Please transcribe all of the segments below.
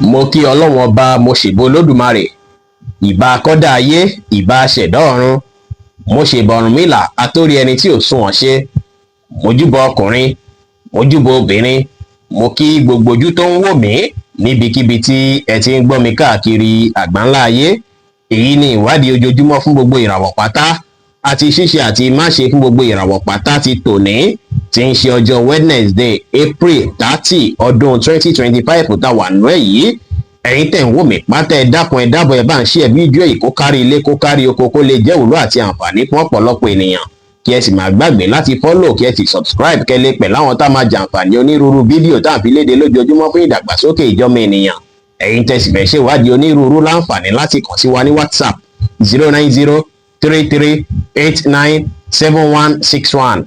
mo kí ọlọ́run ọba mo ṣèbà olódùmarè ìbà akọ́dá ayé ìbà aṣẹ̀dá ọ̀run mo ṣèbà Ọ̀rúnmìlà atórí ẹni tí ò sunwọ̀n ṣe mojúbọ ọkùnrin mojúbọ obìnrin mo kí gbogbo ojú tó ń wò mí níbikíbi tí ẹ ti ń gbọ́ mi káàkiri àgbáńlá ayé. Èyí ni ìwádìí ojoojúmọ́ fún gbogbo ìràwọ̀ pátá àti ṣíṣe àti máṣe fún gbogbo ìràwọ̀ pátá ti tòní tí ń ṣe ọjọ́ Wednesday April 30 ọdún 2025 tá wà nú ẹ̀ yìí. Ẹ̀yin tẹ̀ ń wò mí pátá ẹ dákun ẹ dábọ̀ ẹ bá ń share fídíò yìí kó kárí ilé kó kárí oko kó lè jẹ́ ìwúlò àti àǹfààní fún ọ̀pọ̀lọpọ̀ ènìyàn. Kí ẹ sì má gbàgbé láti follow kí ẹ sì subscribe kẹ́ lè pẹ̀ láwọn tá máa jàǹfààní onírúurú fídíò tá à ń fi léde lójoojúmọ́ fún ìdàgbàsókè ìjọmọ ènìyàn. Ẹ̀yin tẹ́ sì fẹ́ ṣèwádìí onírúurú láǹfààní láti kàn sí wa ní WhatsApp 09033897161.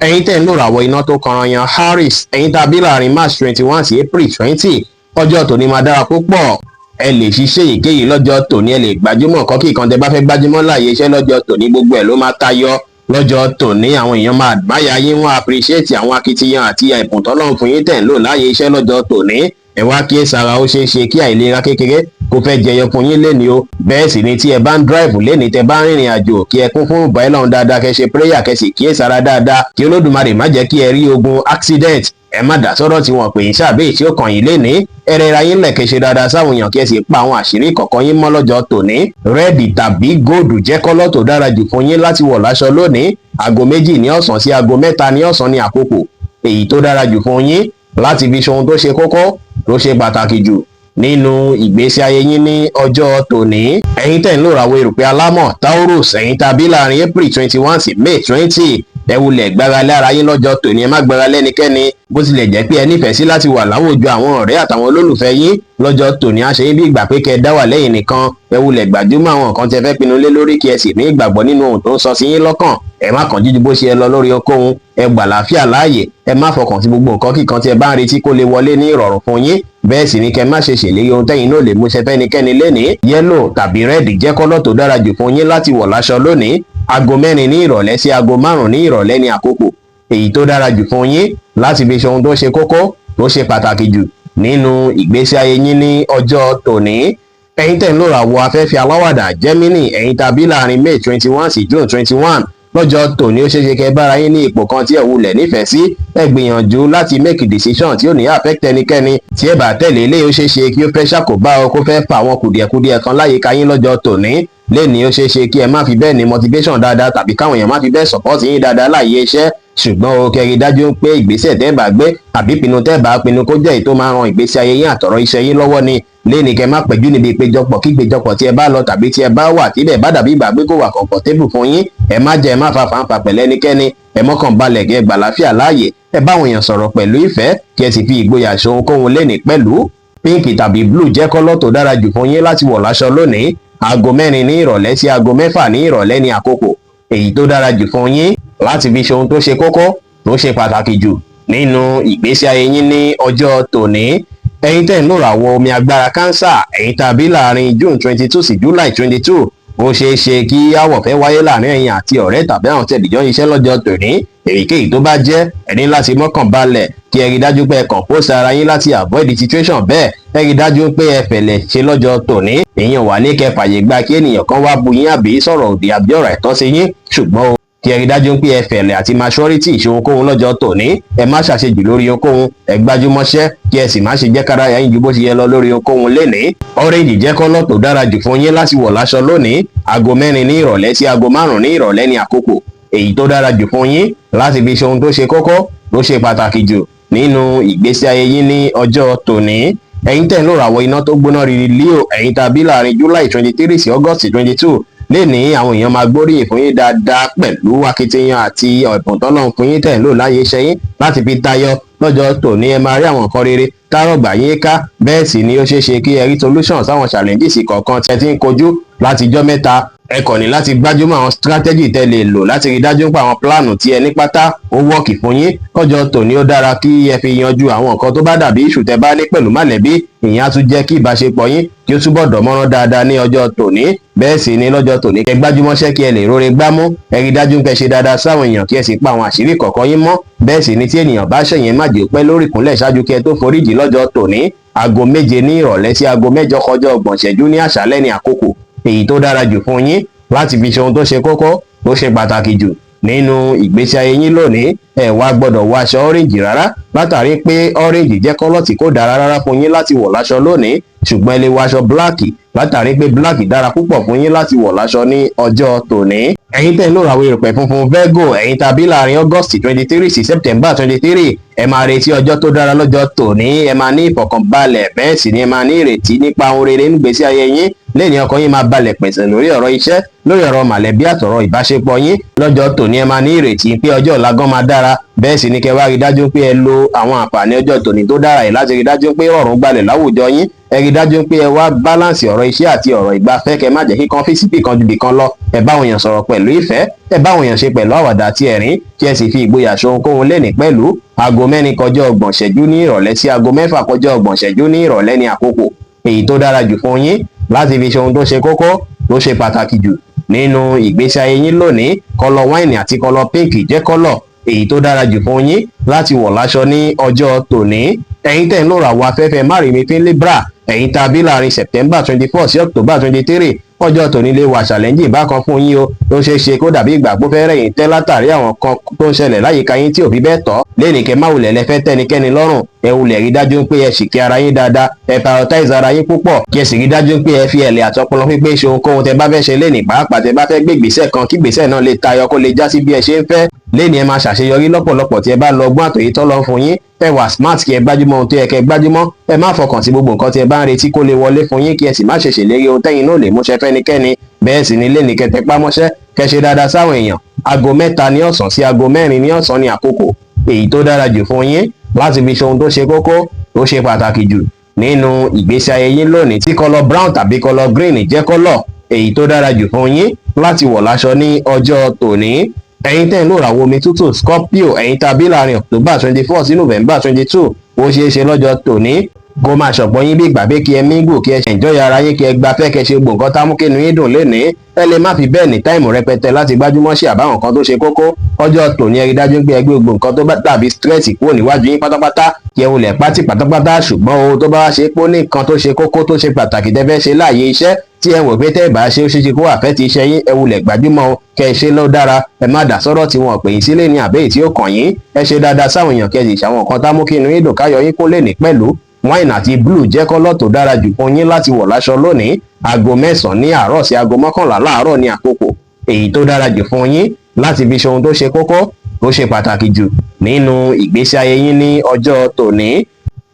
Ẹ̀yin tẹ́ ń lò ràwọ̀ iná tó kanran yan Harris. Ẹ̀yin tàbí láàrin March 21 sí April 20 ọjọ́ tòní máa dára púpọ̀. Ẹ lè ṣiṣẹ́ èyíkéyìí lọ́jọ́ tòní, ẹ lè gbajúmọ̀ kọ́kì kan tẹ́ bá fẹ́ gbajúmọ̀ láàyè iṣẹ́ lọ́jọ́ tòní, gbogbo ẹ̀ ló máa tayọ lọ́jọ́ tòní. Àwọn èèyàn máa admire yín, wọ́n appreciate àwọn akitiyan àti ẹ̀bùn tọ́lọ́run fún yín tẹ̀ ń lò láàyè iṣẹ́ lọ́jọ́ tòní. Ẹ wá kíyèsára, ó ṣeé ṣe kí àìlera kékeré kó fẹ́ jẹyọ fún yín léni o. Bẹ́ẹ̀ sì ni tí ẹ bá ń drive léni tẹ́ bá ń rìnrìn àjò kí ẹ kún fún ìbá Ọlọ́run dáadáa, kẹ́ ṣe prayer kẹ́ sì kíyèsára dáadáa kí Olódùmarè má jẹ́ kí ẹ rí ogun accident. Ẹ má dá sọ́rọ̀ tí wọ́n pè yín ṣàbẹ̀ tí ó kàn yín léni. Ẹ rẹra yín lẹ̀ kẹ́ ṣe dáadáa sáwọn èèyàn kí ẹ sì pa àwọn àṣírí kọ̀ọ̀kan yín mọ́ lọ́jọ́ tòní. Rẹ́ẹ̀dì tàbí góòdù jẹ́ kọ́lọ́ tó dára jù fún yín láti wọ̀ láṣọ lónìí. Aago 2 ní ọ̀sán sí aago 3 ní ọ̀sán ní àkókò èyí tó dára jù fún yín láti fi ṣe ohun tó ṣe kókó tó ṣe pàtàkì jù nínú ìgbésí ayé yín ní ọjọ́ tòní. Ẹ̀yin tẹ̀ ń lò ràwọ̀ erùpẹ̀ alámọ̀ Taurus, ẹ̀yin tàbí láàrin April 21 sí May 20 ẹ wulẹ̀ gbára lé ara yín lọ́jọ́ tòní, ẹ má gbára lẹ́nikẹ́ni. Bó tilẹ̀ jẹ́ pé ẹ nífẹ̀ẹ́ sí láti wà láwùjọ àwọn ọ̀rẹ́ àtàwọn olólùfẹ́ yín lọ́jọ́ tòní, á ṣe yín bí ìgbà pé kẹ́ ẹ dá wà lẹ́yìn nìkan. Ẹ wulẹ̀ gbajúmọ̀ àwọn nǹkan tẹ́ fẹ́ pinnu lé lórí kí ẹ sì ní ìgbàgbọ́ nínú ohun tó ń sọ sí yín lọ́kàn. Ẹ má kàn jíjú bó ṣe ẹ lọ lórí ohunkóhun, ẹ gbà láàfíà láàyè, ẹ má fọkàn sí gbogbo nǹkan kíkan tí ẹ bá ń retí kó lè wọlé ní ìrọ̀rùn fún yín. Bẹ́ẹ̀ sì ni kẹ́ má ṣe ṣèlérí ohun tẹ́yin náà lè mú ṣẹ fẹ́nikẹ́ni lénìí. Yẹ́lò tàbí rẹ́ẹ̀dì jẹ́ kọ́lọ́ tó dára jù fún yín láti wọ̀ láṣọ lónìí. Aago 4 ní ìrọ̀lẹ́ sí aago 5 ní ìrọ̀lẹ́ ní àkókò èyí tó dára jù fún yín láti fi ṣe ohun tó ṣe kókó tó ṣe pàtàkì jù nínú ìgbésí ayé yín ní ọjọ́ tòní. Ẹ̀yin tẹ̀ ń lò ràwọ̀ afẹ́fẹ́ aláwàdà Gemini, ẹ̀yin tàbí láàrin May 21 sí June 21 lọ́jọ́ tòní ó ṣeéṣe kẹ́ bára yín ní ipò kan tí ẹ wulẹ̀ nífẹ̀ẹ́ sí. Ẹ gbìyànjú láti make decision tí ò ní affect ẹnikẹ́ni. Tí ẹ bá tẹ̀lé ilé ó ṣeéṣe kí ó fẹ́ ṣàkóbá ọ kó fẹ́ fa àwọn kùdìẹ̀kudiẹ kan láyìíká yín lọ́jọ́ tòní. Lénìí ó ṣeéṣe kí ẹ má fi bẹ́ẹ̀ ní motivation dáadáa tàbí káwọn èèyàn má fi bẹ́ẹ̀ support yín dáadáa láàyè iṣẹ́. Ṣùgbọ́n o kẹ́rí dájú pé ìgbésẹ̀ tẹ́ bá gbé àbí pinnu tẹ́ bá pinnu kó jẹ́ èyí tó máa ran ìgbésí ayé yín àtọ̀rọ̀ iṣẹ́ yín lọ́wọ́ ni. Lénìí kẹ́ má pẹ̀jú níbi ìpéjọpọ̀ kí ìpéjọpọ̀ tí ẹ bá lọ tàbí tí ẹ bá wà tí ibẹ̀ bá dàbí ìgbà pé kò wà comfortable fún yín. Ẹ má jẹ́ ẹ má fa fàǹfà pẹ̀lú ẹnikẹ́ni, ẹ mọ́kàn balẹ̀ kẹ́ gbà láfíà láàyè. Ẹ bá àwọn èèyàn sọ̀rọ̀ pẹ̀lú ìfẹ́ kí ẹ sì fi ìgboyà ṣe ohunkóhun lénìí pẹ̀lú. Pink tàbí blue jẹ́ kọ́lọ́ tó dára jù fún yín láti wọ̀ láṣọ lónìí. Aago 4 ní ìrọ̀lẹ́ sí aago 6 ní ìrọ̀lẹ́ ní àkókò èyí tó dára jù fún yín láti fi ṣe ohun tó ṣe kókó tó ṣe pàtàkì jù nínú ìgbésí ayé yín ní ọjọ́ tòní. Ẹ̀yin tẹ̀ ń lò ràwọ̀ omi agbára Cancer, ẹ̀yin tàbí láàrin June 22 sí July 22 ó ṣeé ṣe kí àwọ̀ fẹ́ wáyé láàrin ẹ̀yin àti ọ̀rẹ́ tàbí àwọn tẹ̀lẹ́jọ́ iṣẹ́ lọ́jọ́ tòní. Èyíkéyìí tó bá jẹ́ ẹ ní láti mọ́kàn balẹ̀ kí ẹ rí dájú pé ẹ compose ara yín láti avoid the situation bẹ́ẹ̀. Ẹ rí dájú pé ẹ fẹ̀lẹ̀ ṣe lọ́jọ́ tòní. Èèyàn wà ní kẹ́ fàyè gba kí ènìyàn kan wá bu yín àbí sọ̀rọ̀ òdì àbí ọ̀rọ̀ ẹ̀tọ́ sí yín. Ṣùgbọ́n o kí ẹ rí dájú pé ẹ fẹ̀lẹ̀ àti maturity ṣe ohunkóhun lọ́jọ́ tòní. Ẹ má ṣàṣejù lórí ohunkóhun, ẹ gbájúmọ́ṣẹ́ kí ẹ sì má ṣe jẹ́ kára yín ju bó ṣe yẹ lọ lórí ohunkóhun lénìí. Orange jẹ́ kọ́lọ́ tó dára jù fún yín láti wọ̀ láṣọ lónìí. Aago 4 ní ìrọ̀lẹ́ sí aago 5 ní ìrọ̀lẹ́ ní àkókò èyí tó dára jù fún yín láti fi ṣe ohun tó ṣe kókó tó ṣe pàtàkì jù nínú ìgbésí ayé yín ní ọjọ́ tòní. Ẹ̀yin tẹ̀ ń lò ràwọ̀ iná tó gbóná riri Leo, ẹ̀yin tàbí láàrin July 23 sí August 22 lénìí àwọn èèyàn máa gbóríyìn fún yín dáadáa pẹ̀lú akitiyan àti ẹ̀bùn tọ́lọ́run fún yín tẹ̀ ń lò láyé iṣẹ́ yín láti fi tayọ lọ́jọ́ tòní. Ẹ máa rí àwọn nǹkan rere tárọ̀gbà yín ká. Bẹ́ẹ̀ sì ni ó ṣeé ṣe kí ẹ rí solution sáwọn challenges kọ̀ọ̀kan tí ẹ ti ń kojú látijọ́ mẹ́ta. Ẹ kàn ní láti gbájúmọ́ àwọn strategy tẹ́ lè lò láti rí dájú pé àwọn plan tí ẹ ní pátá ó wọ́ọ̀kì fún yín. Lọ́jọ́ tòní ó dára kí ẹ fi yanjú àwọn nǹkan tó bá dàbí issue tẹ́ bá ní pẹ̀lú mọ̀lẹ́bí. Ìyẹn á tún jẹ́ kí ìbáṣepọ̀ yín kí ó túbọ̀ dánmọ́rán dáadáa ní ọjọ́ tòní. Bẹ́ẹ̀ sì ni lọ́jọ́ tòní kẹ́ gbájúmọ́ṣẹ́ kí ẹ lè róore gbámú. Ẹ rí dájú pé ṣe dáadáa sáwọn èèyàn kí ẹ sì pa àwọn àṣírí kọ̀ọ̀kan yín mọ́. Bẹ́ẹ̀ sì ni tí ènìyàn bá ṣẹ̀yìn má jẹ́ pẹ́ lórí ìkúnlẹ̀ ṣáájú kí ẹ tó foríjì lọ́jọ́ tòní. aago méje ní ìrọ̀lẹ́ sí aago mẹ́jọ kọjá ọgbọ̀n ìṣẹ́jú ní àṣálẹ́ ní àkókò èyí tó dára jù fún yín láti fi ṣe ohun tó ṣe kókó tó ṣe pàtàkì jù nínú ìgbésí ayé yín lónìí. Ẹ wá gbọ́dọ̀ wọ aṣọ orange rárá látàrí pé orange jẹ́ kọ́lọ̀ tí kò dára rárá fún yín láti wọ̀ láṣọ lónìí, ṣùgbọ́n ẹ lè wọ aṣọ black látàrí pé black dára púpọ̀ fún yín láti wọ̀ láṣọ ní ọjọ́ tòní. Ẹ̀yin tẹ́ ń lò ràwọ̀ erùpẹ̀ funfun Virgo, ẹ̀yin tàbí láàrin August 23 sí September 23, ẹ máa retí ọjọ́ tó dára lọ́jọ́ tòní. Ẹ máa ní ìfọ̀kànbalẹ̀, bẹ́ẹ̀ sì ni ẹ máa ní ìrètí nípa ohun rere nígbésí ayé yín. Lẹ́ni ọkàn yín máa balẹ̀ pẹ̀sẹ̀ lórí ọ̀rọ̀ iṣẹ́, lórí ọ̀rọ̀ mọ̀lẹ́bí àtọ̀rọ̀ ìbáṣepọ̀ yín. Lọ́jọ́ tòní ẹ máa ní ìrètí pé ọjọ́ ọ̀la gan máa dára, bẹ́ẹ̀ sì ni kẹ́ wá rí dájú pé ẹ lo àwọn àǹfààní ọjọ́ tòní tó dára yìí láti rí dájú pé ọ̀run gbalẹ̀ láwùjọ yín. Ẹ rí dájú pé ẹ wá báláǹsì ọ̀rọ̀ iṣẹ́ àti ọ̀rọ̀ ìgbafẹ́, kẹ́ má jẹ́ kí kan fi síbì kan ju bì kan lọ. Ẹ bá àwọn èèyàn sọ̀rọ̀ pẹ̀lú ìfẹ́, ẹ bá àwọn èèyàn ṣe pẹ̀lú àwàdà àti ẹ̀rín, kí ẹ sì fi ìgboyà ṣohunkóhun lẹ́nìí pẹ̀lú. Aago mẹ́rin kọjá ọgbọ̀n ìṣẹ́jú ní ìrọ̀lẹ́ sí aago mẹ́fà kọjá ọgbọ̀n ìṣẹ́jú ní ìrọ̀lẹ́ ní àkókò èyí tó dára jù fún yín láti fi ṣe ohun tó ṣe kókó tó ṣe pàtàkì jù nínú ìgbésí ayé yín lónìí. Kọ́lọ̀ wáìnì àti kọ́lọ̀ pínkì jẹ́ kọ́lọ̀ èyí tó dára jù fún yín láti wọ̀ láṣọ ní ọjọ́ tòní. Ẹ̀yin tẹ́ ń lò ràwọ̀ afẹ́fẹ́ márìmífín Libra, ẹ̀yin tàbí láàrin September 24 sí October 23, ọjọ́ tòní lè wà challenge bákan fún yín o. Tó ṣeé ṣe kó dàbí ìgbà pé fẹ́rẹ̀ yín tẹ́ látàrí àwọn kan tó ń ṣẹlẹ̀ láyìíká yín tí ò fi bẹ́ẹ̀ tọ́. Lẹ́nìí kẹ́ má wulẹ̀ lẹ́fẹ́ tẹ́nikẹ́ni lọ́rùn, ẹ wulẹ̀ rí dájú pé ẹ ṣìkẹ́ ara yín dáadáa, ẹ prioritize ara yín púpọ̀, kí ẹ sì rí dájú pé ẹ fi ẹ̀lẹ̀ àtọpọlọ pípé ṣe ohunkóhun tẹ́ bá fẹ́ ṣe lẹ́nìí, pàápàá tẹ́ bá fẹ́ gbé ìgbésẹ̀ kan kí ìgbésẹ̀ náà lè tayọ kó lè já sí bí ẹ ṣe ń fẹ́. Lẹ́nìí ẹ máa ṣàṣeyọrí lọ́pọ̀lọpọ̀ tí ẹ bá lọ ọgbọ́n àtòyí tọ́ lọ fún yín. Ẹ wà smart kí ẹ gbájúmọ́ ohun tó yẹ kẹ́ gbájúmọ́. Ẹ má fọkàn sí gbogbo nǹkan tí ẹ bá ń retí kó lè wọlé fún yín, kí ẹ sì má ṣe ṣèlérí ohun tẹ́yin náà lè múṣẹ fẹ́nikẹ́ni. Bẹ́ẹ̀ sì ni lẹ́nìí kẹ́ tẹpá mọ́ṣẹ́, kẹ́ ṣe dáadáa sáwọn èèyàn. Aago 3 ní ọ̀sán sí aago 4 ní ọ̀sán ní àkókò èyí tó dára jù fún yín láti fi ṣe ohun tó ṣe kókó tó ṣe pàtàkì jù nínú ìgbésí ayé yín lónìí. Tí kọ́lọ̀ brown tàbí kọ́lọ̀ green jẹ́ kọ́lọ̀ èyí tó dára jù fún yín láti wọ̀ láṣọ ní ọjọ́ tòní. Ẹ̀yin tẹ́ ń lò ràwọ̀ omi tútù Scorpio, ẹ̀yin tàbí láàrin October 24 sí November 22, ó ṣeé ṣe lọ́jọ́ tòní kó máa ṣọ̀pọ̀ yín bí ìgbà pé kí ẹ mingle, kí ẹ enjoy ara yín, kí ẹ gbafẹ́, kí ẹ ṣe gbogbo nǹkan tá mú kínú yín dùn lénìí. Ẹ lè má fi bẹ́ẹ̀ ní táìmù rẹpẹtẹ láti gbájúmọ́ sí àbáwọn kan tó ṣe kókó. Ọjọ́ tòní ẹ rí dájú pé ẹ gbé gbogbo nǹkan tó bá dàbí stress kúrò níwájú yín pátápátá, kí ẹ wulẹ̀ pátì pátápátá. Ṣùgbọ́n ohun tó bá wá ṣe pé ó ní nǹkan tó ṣe kókó tó ṣe pàtàkì tẹ́ fẹ́ ṣe láàyè iṣẹ́ tí ẹ wò pé tẹ́ ẹ bá ṣe ó ṣeé ṣe kó àfẹ́ ti iṣẹ́ yín, ẹ wulẹ̀ gbájúmọ́ kẹ́ ẹ ṣe ló dára. Ẹ má dá sọ́rọ̀ tí wọn pè yín sílé ní àbẹ́yìí tí ó kàn yín. Ẹ ṣe dáadáa sáwọn èèyàn, kẹ́ ẹ sì ṣàwọn nǹkan tá mú kínú yín dùn káyọ̀ yín kún lè ní pẹ̀lú. Wine àti blue jẹ́ kọ́lọ̀ tó dára jù fún yín láti wọ̀ láṣọ lónìí. Aago 9 ní àárọ̀ sí aago 11 láàárọ̀ ní àkókò èyí tó dára jù fún yín láti fi ṣe ohun tó ṣe kókó tó ṣe pàtàkì jù nínú ìgbésí ayé yín ní ọjọ́ tòní.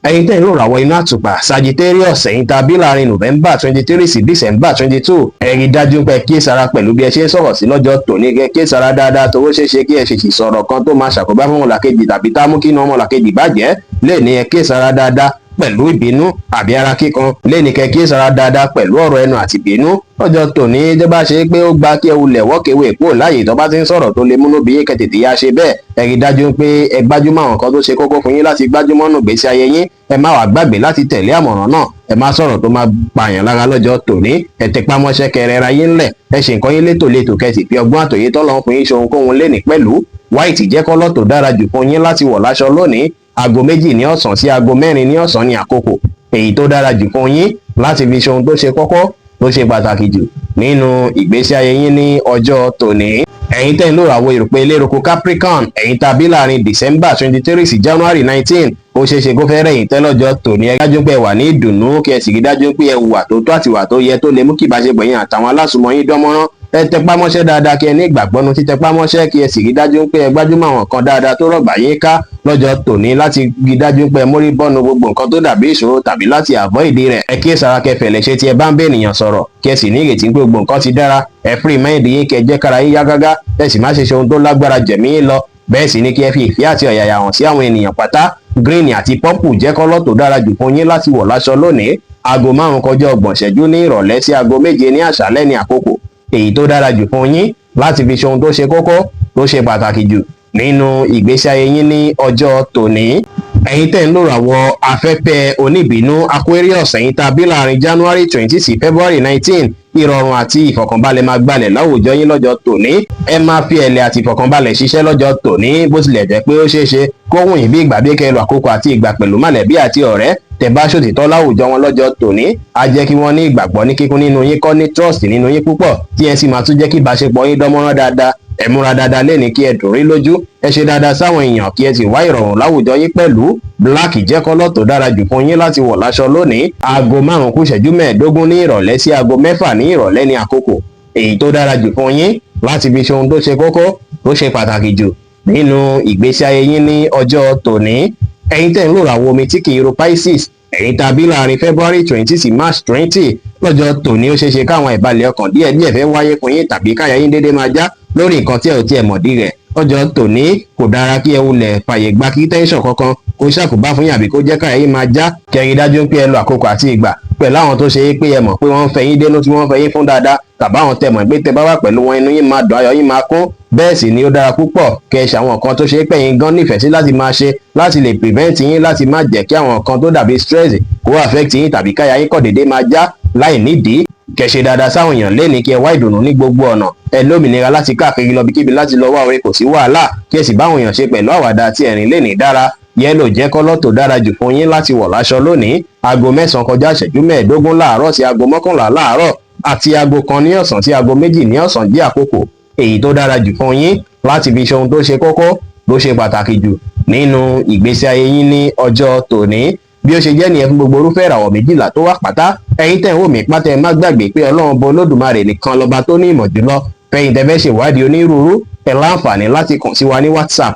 Ẹ̀yin tẹ́ ń lò ràwọ̀ inú àtùpà Sagittarius, ẹ̀yin tàbí láàrin November 23 sí December 22, ẹ rí dájú pé kíyèsára pẹ̀lú bí ẹ ṣe ń sọ̀rọ̀ sí lọ́jọ́ tòní. Kẹ́ kíyèsára dáadáa tó ṣeé ṣe kí ẹ ṣèṣì sọ̀rọ̀ kan tó máa ṣàkóbá fún ọmọlàkejì tàbí tá mú kí inú ọmọlàkejì bàjẹ́. Lẹ́ni ẹ kíyèsára dáadáa pẹ̀lú ìbínú àbí ara kíkan. Lẹ́ni kẹ́ kíyèsára dáadáa pẹ̀lú ọ̀rọ̀ ẹnu àti ìbínú. Ọjọ́ tòní tó bá ṣe pé ó gba kí ẹ wulẹ̀ wọ́kẹ̀wé kúrò láàyè tó bá ti ń sọ̀rọ̀ tó lè múnú bí yín, kẹ́ tètè yá ṣe bẹ́ẹ̀. Ẹ rí dájú pé ẹ gbájúmọ́ àwọn nǹkan tó ṣe kókó fún yín láti gbájúmọ́ nù gbésí ayé yín. Ẹ má wá gbàgbé láti tẹ̀lé àmọ̀ràn náà. Ẹ má sọ̀rọ̀ tó máa pààyàn lára lọ́jọ́ tòní. Ẹ tẹpá mọ́ṣẹ́, kẹ́ rẹra yín ńlẹ̀. Ẹ ṣe nǹkan yín létòlétò, kẹ́ sì fi ọgbọ́n àtòyé tọ́lọ́run fún yín ṣe ohunkóhun lénìí pẹ̀lú. White jẹ́ kọ́lọ̀ tó dára jù fún yín láti wọ̀ láṣọ lónìí. Aago 2 ní ọ̀sán sí aago 4 ní ọ̀sán ní àkókò èyí tó dára jù fún yín láti fi ṣe ohun tó ṣe kókó tó ṣe pàtàkì jù nínú ìgbésí ayé yín ní ọjọ́ tòní. Ẹ̀yin tẹ́ ń lò ràwọ̀ erùpẹ̀ eléroko Capricorn, ẹ̀yin tàbí láàrin December 23 sí January 19, ó ṣeé ṣe kó fẹ́ rẹ̀ yín tẹ́ lọ́jọ́ tòní. Ẹ dájú pé ẹ wà ní ìdùnnú, kí ẹ sì rí dájú pé ẹ hùwà tó tó àti ìwà tó yẹ tó lè mú kí ìbáṣepọ̀ yín àtàwọn alásùnmọ́ yín dánmọ́rán. Ẹ tẹpá mọ́ṣẹ́ dáadáa, kí ẹ ní ìgbàgbọ́nu títẹpá mọ́ṣẹ́, kí ẹ sì rí dájú pé ẹ gbájúmọ́ àwọn nǹkan dáadáa tó rọ̀gbà yín ká lọ́jọ́ tòní láti rí dájú pé ẹ mórí bọ́nu gbogbo nǹkan tó dàbí ìṣòro tàbí láti avoid rẹ̀. Ẹ kíyèsára, kẹ́ fẹ̀lẹ̀ ṣe tí ẹ bá ń bá ènìyàn sọ̀rọ̀, kí ẹ sì ní ìrètí pé gbogbo nǹkan ti dára. Ẹ free mind yín, kẹ́ jẹ́ kára yín yá gágá, ẹ sì má ṣe ṣe ohun tó lágbára jẹ̀mí yín lọ. Bẹ́ẹ̀ sì ni kí ẹ fi ìfẹ́ àti ọ̀yàyà hàn sí àwọn ènìyàn pátá. Green àti purple jẹ́ kọ́lọ̀ tó dára jù fún yín láti wọ̀ láṣọ lónìí. Aago 5 kọjá ọgbọ̀n ìṣẹ́jú ní ìrọ̀lẹ́ sí aago 7 ní àṣálẹ́ ní àkókò èyí tó dára jù fún yín láti fi ṣe ohun tó ṣe kókó tó ṣe pàtàkì jù nínú ìgbésí ayé yín ní ọjọ́ tòní. ẹ̀yin tẹ́ ń lò ràwọ̀ afẹ́fẹ́ oníbínú Aquarius, ẹ̀yin tá a bí láàrin January 20 sí February 19, ìrọ̀rùn àti ìfọ̀kànbalẹ̀ máa gbalẹ̀ láwùjọ yín lọ́jọ́ tòní. Ẹ máa fi ẹ̀lẹ̀ àti ìfọ̀kànbalẹ̀ ṣiṣẹ́ lọ́jọ́ tòní, bó tilẹ̀ jẹ́ pé ó ṣeé ṣe kó wùn yín bí ìgbà bí kẹ́ lo àkókò àti ìgbà pẹ̀lú mọ̀lẹ́bí àti ọ̀rẹ́. Tẹ́ bá ṣòtítọ́ láwùjọ wọn lọ́jọ́ tòní, á jẹ́ kí wọ́n ní ìgbàgbọ́ ní kíkún nínú yín, kọ́ ní trust nínú yín púpọ̀, tí ẹ sì máa tún jẹ́ kí ìbáṣepọ̀ yín dánmọ́rán dáadáa. Ẹ múra dáadáa lẹ́ni kí ẹ dùn rí lójú, ẹ ṣe dáadáa sáwọn èèyàn kí ẹ sì wá ìrọ̀rùn láwùjọ yín pẹ̀lú. Black jẹ́ kọ́lọ̀ tó dára jù fún yín láti wọ̀ láṣọ lónìí. Aago 5:15 ní ìrọ̀lẹ́ sí aago 6 ní ìrọ̀lẹ́ ní àkókò èyí tó dára jù fún yín láti fi ṣe ohun tó ṣe kókó tó ṣe pàtàkì jù nínú ìgbésí ayé yín ní ọjọ́ tòní. Ẹ̀yin tẹ́ ń lò ràwọ̀ omi tí kì í ro Pisces, ẹ̀yin tàbí láàrin February 20 sí March 20, lọ́jọ́ tòní ó ṣeéṣe káwọn ìbalẹ̀ ọkàn díẹ̀díẹ̀ fẹ́ wáyé fún yín tàbí káyà yín déédéé máa já lórí nǹkan tí ẹ ò tiẹ̀ mọ̀dí rẹ̀. Lọ́jọ́ tòní kò dára kí ẹ wulẹ̀ fàyè gba kí tẹ́ńṣọ̀n kankan kó ṣàkóbá fún yín àbí kó jẹ́ káyà yín máa já. Kẹ́rí dájú pé ẹ lo àkókò àti ìgbà pẹ̀lú àwọn tó ṣe é pé ẹ mọ̀ pé wọ́n ń fẹ́ yín dénú tí wọ́n ń fẹ́ yín fún dáadáa, tàbí àwọn tẹ́ mọ̀ pé tẹ́ bá wà pẹ̀lú wọn inú yín máa dùn, ayọ̀ yín máa kún. Bẹ́ẹ̀ sì ni ó dára púpọ̀ kẹ́ ẹ ṣe àwọn nǹkan tó ṣe é pé yín gan nífẹ̀ẹ́ sí láti máa ṣe láti lè prevent yín láti má jẹ́ kí àwọn nǹkan tó dàbí stress kó affect yín tàbí káyà yín kọ̀ déédéé máa já láì nídìí. Kẹ́ ṣe dáadáa sáwọn èèyàn lẹ́ni kí ẹ wá ìdùnnú ní gbogbo ọ̀nà. Ẹ lómìnira láti káàkiri lọ bíkíbi láti lọ wá oore, kò sí wàhálà. Kí ẹ sì báwọn èèyàn ṣe pẹ̀lú àwàdà àti ẹ̀rín lẹ́ni dára. Yẹ́lò jẹ́ kọ́lọ̀ tó dára jù fún yín láti wọ̀ láṣọ lónìí. Aago 9:15 láàárọ̀ sí aago 11 láàárọ̀ àti aago 1 ní ọ̀sán sí aago 2 ní ọ̀sán jẹ́ àkókò èyí tó dára jù fún yín láti fi ṣe ohun tó ṣe kókó tó ṣe pàtàkì jù nínú ìgbésí ayé yín ní ọjọ́ tòní. Bí ó ṣe jẹ́ nìyẹn fún gbogbo irúfẹ́ ìràwọ̀ 12 tó wà pátá. Ẹ̀yin tẹ́ ń wò mí pátá, ẹ má gbàgbé pé Ọlọ́run bọ Olódùmarè nìkan lọ́ba tó ní ìmọ̀ jùlọ. Fẹ̀yìn tẹ́ fẹ́ ṣèwádìí onírúurú, ẹ láǹfààní láti kàn sí wa ní WhatsApp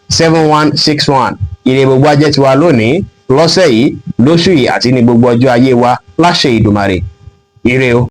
09033897161. Ire gbogbo ajẹ́ tiwa lónìí, lọ́sẹ̀ yìí, lóṣù yìí àti ní gbogbo ọjọ́ ayé wa láṣẹ Ìdùmarè. Ire o.